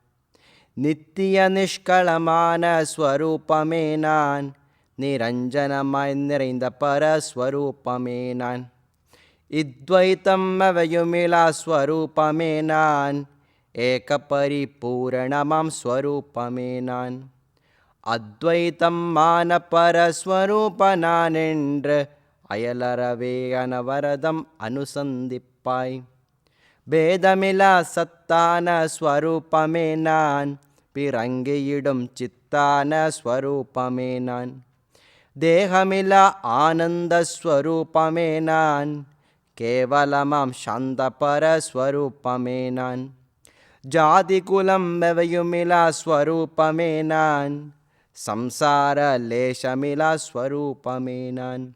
நித்திய நிஷ்களமான ஸ்வரூபமே நான். நிரஞ்சனமாய் நிறைந்த பரஸ்வரூபமே நான். இத்வைத்தம் அவையுமிலா ஸ்வரூபமே நான். ஏக பரிபூரணமாம் ஸ்வரூபமே நான். அத்வைத்தம் மான பரஸ்வரூப நான் என்று அயலறவே அனவரதம் அனுசந்திப்பாய். பேதமிலா சத்தான ஸ்வரூபமே நான். பிறங்கியிடும் சித்தான ஸ்வரூபமே நான். தேகமிலா ஆனந்த ஸ்வரூபமே நான். கேவலமாம் சாந்த பரஸ்வரூபமே நான். ஜாதி குலம் எவையுமிலா ஸ்வரூபமே நான். சம்சார லேசமிலா ஸ்வரூபமே நான்.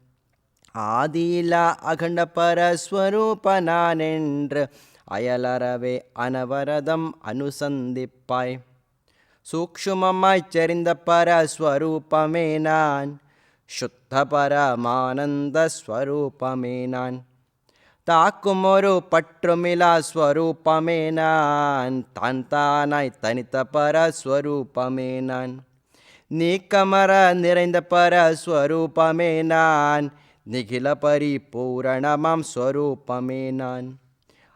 ஆதியிலா அகண்ட பரஸ்வரூப நான் என்று அயலறவே அனவரதம் அனுசந்திப்பாய். சூக்ஷுமமாய்ச் செறிந்த பரஸ்வரூபமே நான். சுத்த பரமானந்த ஸ்வரூபமே நான். தாக்குமொரு பற்றுமிலா ஸ்வரூபமே நான். தான் தானாய் தனித்த பரஸ்வரூபமே நான். நீக்கமர நிறைந்த பரஸ்வரூபமே நான். நிகில பரிபூரணமாம் ஸ்வரூபமே நான்.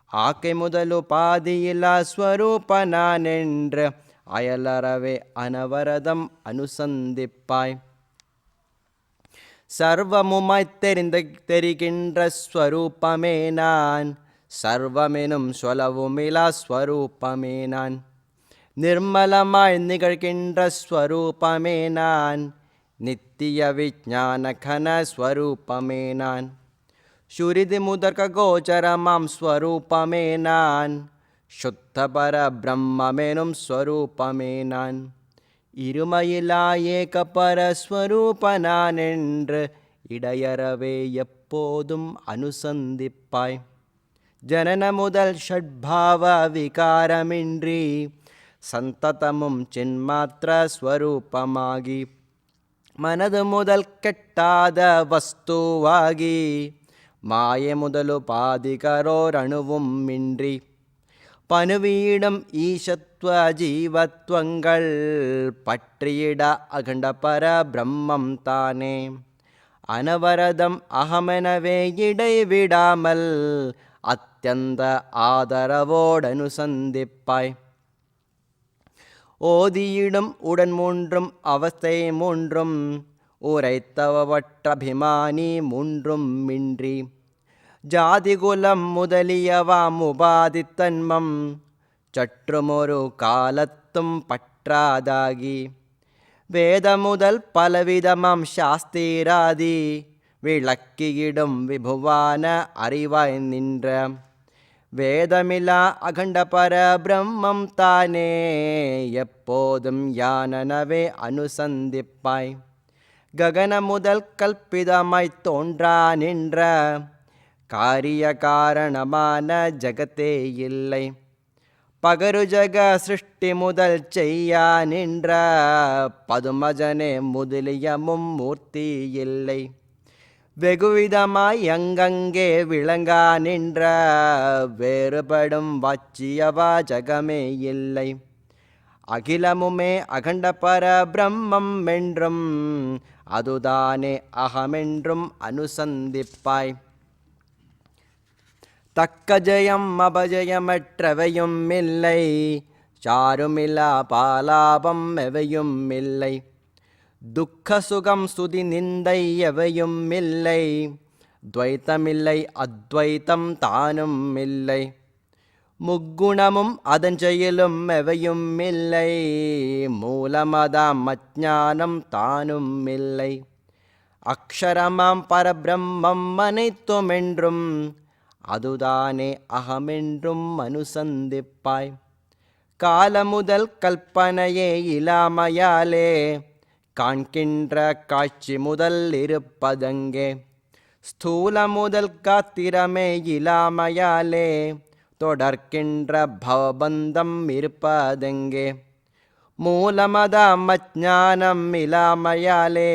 ஆக்கை முதலு பாதியிலா ஸ்வரூப நான் என்று அயலறவே அனவரதம் அனுசந்திப்பாய். சர்வமுமாய்த் தெரிகின்ற ஸ்வரூபமே நான். சர்வமெனும் சொல்லவுமிலா ஸ்வரூபமே நான். நிர்மலமாய் நிகழ்கின்ற ஸ்வரூபமே நான். நித்திய விஞ்ஞான கன ஸ்வரூபமே நான். சுரிதி முதற்க கோச்சரமாம் ஸ்வரூபமே நான். சுத்த பர பிரம்மெனும் ஸ்வரூபமே நான். இருமையிலா ஏக பரஸ்வரூப நான் என்று இடையறவே எப்போதும் அனுசந்திப்பாய். ஜனன முதல் ஷட்பாவ விகாரமின்றி சந்ததமும் சின்மாத்திர ஸ்வரூபமாகி மனது முதல் கெட்டாத வஸ்துவாகி மாயை முதலு பாதிகரோரணுவும் இன்றி பனுவீடும் ஈசத்வ ஜீவத்வங்கள் பற்றியிட அகண்ட பர பிரம்மம் தானே. அனவரதம் அகமெனவே இடைவிடாமல் அத்தியந்த ஆதரவோடனு சந்திப்பாய். ஓதியிடும் உடன் மூன்றும் அவஸ்தை மூன்றும் உரைத்தவற்றபிமானி மூன்றும் இன்றி ஜாதிகுலம் முதலியவாம் உபாதித்தன்மம் சற்றுமொரு காலத்தும் பற்றாதாகி வேத முதல் பலவிதமாம் சாஸ்திராதி விளக்கியிடும் விபுவான அறிவாய் நின்ற வேதமிலா அகண்ட பர பிரம்மம் தானே எப்போதும் யானனவே அனுசந்திப்பாய். ககன முதல் கல்பிதமாய் தோன்றா நின்ற காரிய காரணமான ஜகத்தே இல்லை. பகரு ஜக சிருஷ்டி முதல் செய்யா நின்ற பதுமஜனே முதலிய மும்மூர்த்தி இல்லை. வெகுவிதமாய் அங்கங்கே விளங்கா நின்ற வேறுபடும் வாச்சியவா ஜகமே இல்லை. அகிலமுமே அகண்ட பர பிரம்மம் என்றும் அதுதானே அகமென்றும் அனுசந்திப்பாய். தக்க ஜெயம் அபஜயமற்றவையும் இல்லை சாருமில்லா பாலாபம் எவையும் இல்லை. துக்க சுகம் ஸ்துதி நிந்தை எவையும் இல்லை துவைத்தமில்லை அத்வைத்தம் தானும் இல்லை. முக்குணமும் அதன் செயலும் எவையும் இல்லை மூலமதாம் அஞ்ஞானம் தானும் இல்லை. அக்ஷரமாம் பரபிரம்மம் அனைத்துமென்றும் அதுதானே அகமென்றும் அனுசந்திப்பாய். காலமுதல் கல்பனையே இலாமையாலே காண்கின்ற காட்சி முதல் இருப்பதங்கே. ஸ்தூல முதல் காத்திரமே இலாமையாலே தொடர்கின்ற பவபந்தம் இருப்பதெங்கே. மூலமதாம் அஞ்ஞானம் இலாமையாலே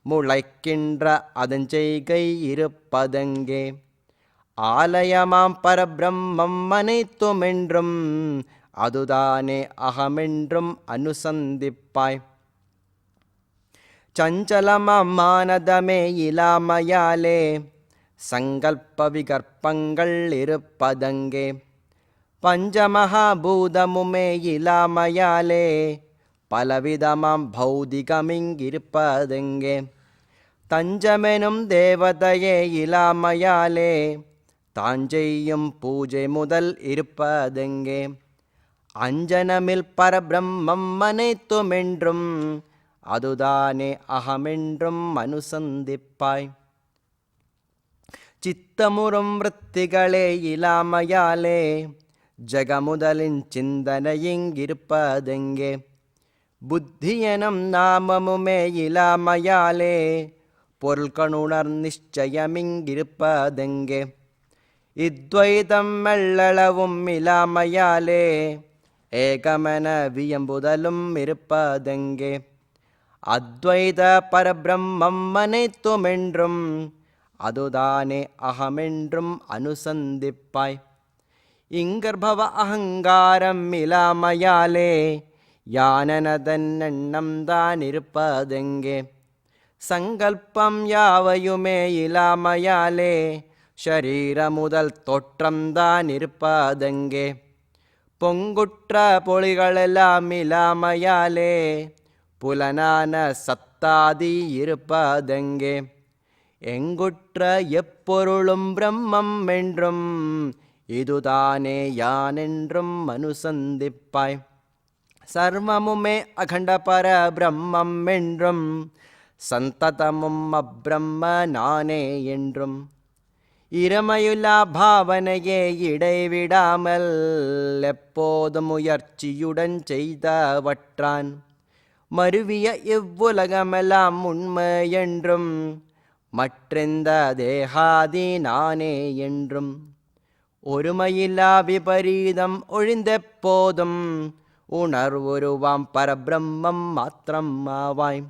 முளைக்கின்ற அதன் செய்கை இருப்பதெங்கே. ஆலயமாம் பரபிரம்மம் அனைத்துமென்றும் அதுதானே அகமென்றும் அனுசந்திப்பாய். சஞ்சலமாம் மானதமே இலாமையாலே சங்கல்ப விகற்பங்கள் இருப்பதங்கே. பஞ்சமகாபூதமுமே இலாமையாலே பலவிதமாம் பௌதிகமிங்கிருப்பதெங்கே. தஞ்சமெனும் தேவதையே இலாமையாலே தாஞ்செய்யும் பூஜை முதல் இருப்பதெங்கே. அஞ்சனமில் பரபிரம்மம் அனைத்துமென்றும் அதுதானே அகமென்றும் அனுசந்திப்பாய். சித்தமுறும் விருத்திகளே இலாமையாலே ஜகமுதலின் சிந்தனையிங்கிருப்பதெங்கே. புத்தியனும் நாமமுமே இலாமையாலே பொருள்கணுணர் நிச்சயமிங்கிருப்பதெங்கே. இத்வைதம் மெல்லளவும் இலாமையாலே ஏகமென வியம்புதலும் இருப்பதெங்கே. அத்வைத பரபிரம்மம் அனைத்துமென்றும் அதுதானே அகமென்றும் அனுசந்திப்பாய். இங்கர்பவ அகங்காரம் இலாமையாலே யானனதன்னெண்ணம் தான் இருப்பதெங்கே. சங்கல்பம் யாவையுமே இலாமையாலே ஷரீர முதல் தோற்றம்தான் இருப்பதெங்கே. பொங்குற்ற பொழிகளெல்லாம் இலாமையாலே புலனான சத்தாதி இருப்பதெங்கே. எங்குற்ற எப்பொருளும் பிரம்மம் என்றும் இதுதானே யானென்றும் அனுசந்திப்பாய். சர்வமுமே அகண்ட பர பிரம்மம் என்றும் சந்ததமும் அப்பிரம்ம நானே என்றும் இரமையுலா பாவனையே இடைவிடாமல் எப்போதும் முயற்சியுடன் செய்தவற்றான் மருவிய இவ்வுலகமெல்லாம் உண்மை என்றும் மற்றெந்த தேகாதி நானே என்றும் ஒருமையில்லா விபரீதம் ஒழிந்தெப்போதும் உணர்வுருவாம் பரபிரம்மம் மாத்திரம் ஆவாய்.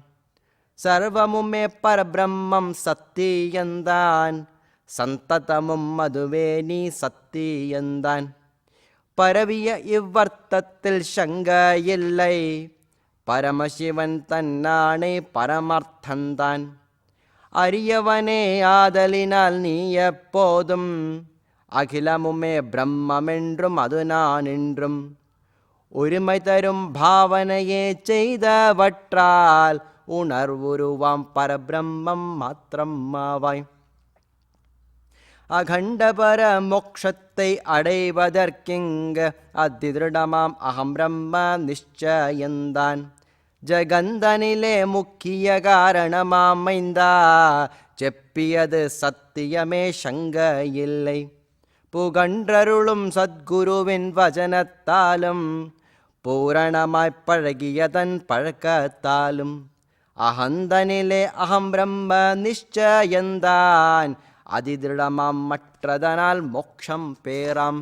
சர்வமுமே பரபிரம்மம் சத்தியந்தான், சந்ததமும் அதுவே நீ சத்தியந்தான். பரவிய இவ்வர்த்தத்தில் சங்க இல்லை, பரமசிவன் தன்னானே பரமார்த்தந்தான். அரியவனே ஆதலினால் நீ எப்போதும் அகிலமுமே பிரம்மென்றும் அது நான் என்றும் ஒருமை தரும் பாவனையே செய்தவற்றால் உணர்வுருவாம் பரபிரம்மம் மாத்திரம் ஆவாய். அகண்டபர மோட்சத்தை அடைவதற்கிங்க அதிருடமாம் அகம் பிரம்ம நிச்சயந்தான். ஜகந்தனிலே முக்கிய காரணமாமைந்தா, செப்பியது சத்தியமே சங்க இல்லை. புகன்றருளும் சத்குருவின் வசனத்தாலும் பூரணமாய்ப் பழகியதன் பழக்கத்தாலும் அகந்தனிலே அகம் பிரம்ம நிச்சயந்தான். அதிதிருடமாம் மற்றதனால் மோட்சம் பேராம்.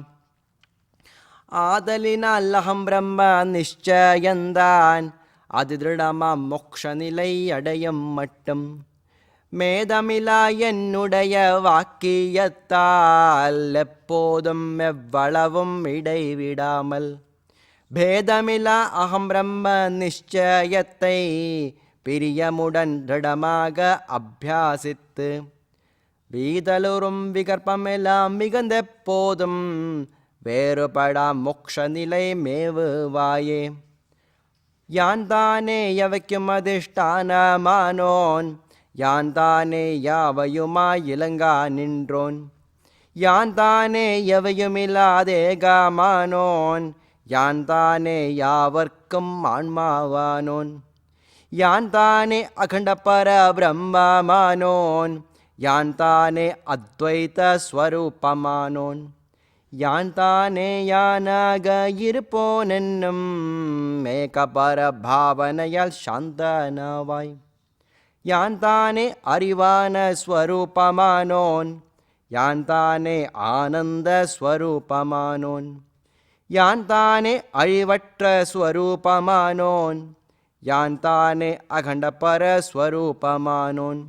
ஆதலினால் அகம் பிரம்ம நிச்சயந்தான், அதிதிருடமாம் மோட்ச நிலை அடையும் மட்டும். மேதமிலா என்னுடைய வாக்கியத்தால் எப்போதும் எவ்வளவும் இடைவிடாமல் பேதமிலா அகம் பிரம்ம நிச்சயத்தை பிரியமுடன் திடமாக அபியாசித்து வீதலுறும் விகற்பமெல்லாம் மிகுந்தெப்போதும் வேறுபடா மோட்ச நிலை மேவுவாயே. யான் தானே எவைக்கும் அதிஷ்டானமானோன், யான் தானே யாவையுமாய் இலங்கா நின்றோன். யான் தானே எவையுமில்லாதேகமானோன், யான் தானே யாவர்க்கும் ஆன்மாவானோன். யான் தானே அகண்ட பர பிரம்மமானோன், யான் தானே அத்வைத ஸ்வரூபமானோன். யான் தானே யானாக இருப்போனென்னும் ஏகபர பாவனையால் சாந்தனாவாய். யான் தானே அறிவான ஸ்வரூபமானோன், யான் தானே ஆனந்த ஸ்வரூபமானோன். யான் தானே அழிவற்ற ஸ்வரூபமானோன், யான் தானே அகண்ட பர ஸ்வரூபமானோன்.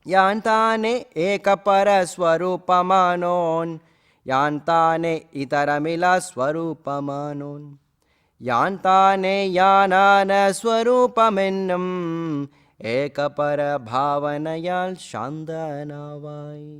யான் தானே ஏகபர ஸ்வரூபமானோன், யான் தானே இதரமிலா ஸ்வரூபமானோன். யான் தானே யானான ஸ்வரூபமென்னும் ஏகபர பாவனையால் சாந்தனாவாய்.